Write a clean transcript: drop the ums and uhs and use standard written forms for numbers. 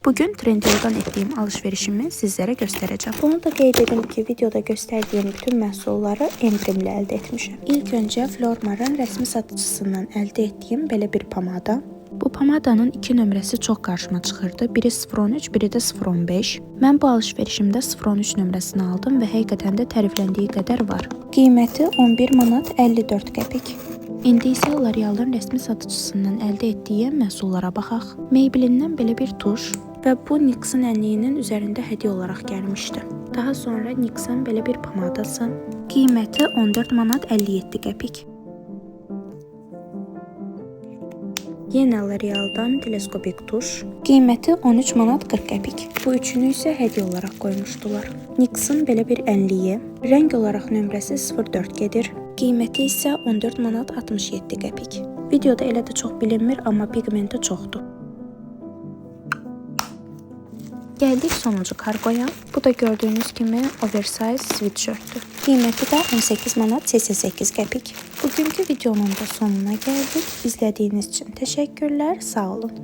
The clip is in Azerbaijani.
Bugün Trendyol'dan ettiğim alışverişimi sizlere göstereceğim. Bunu da qeyd edim ki, videoda gösterdiğim bütün məhsulları endrimlə əldə etmişim. İlk önce Flormar'ın rəsmi satıcısından əldə etdiyim belə bir pomada. Bu pomadanın iki nömrəsi çox qarşıma çıxırdı. Biri 013, biri də 015. Mən bu alışverişimdə 013 nömrəsini aldım və həqiqətən də tərifləndiyi qədər var. Qiyməti 11 manat 54 qəpik. İndi isə L'Oreal'ın rəsmi satıcısından əldə etdiyim məhsullara baxaq. Maybelline'dən belə bir tuş və bu NYX'ın ənliyinin üzərində hədiyyə olaraq gəlmişdi. Daha sonra NYX'ın belə bir pomadası. Qiyməti 14 manat 57 qəpik. Yenə L'Oreal'dan teleskopik tuş. Qiyməti 13 manat 40 qəpik. Bu üçünü isə hədiyyə olaraq qoymuşdular. NYX'ın belə bir ənliyi. Rəng olaraq nömrəsi 04 gedir. Qiyməti isə 14 manat 67 qəpik. Videoda elə də çox bilinmir, amma pigmenti çoxdur. Gəldik sonuncu kargoya. Bu da gördüğünüz kimi oversize sweatshirt'tür. Qiyməti də 18 manat 88 qəpik. Bugünkü videonun da sonuna gəldik. İzlədiyiniz üçün təşəkkürlər, sağ olun.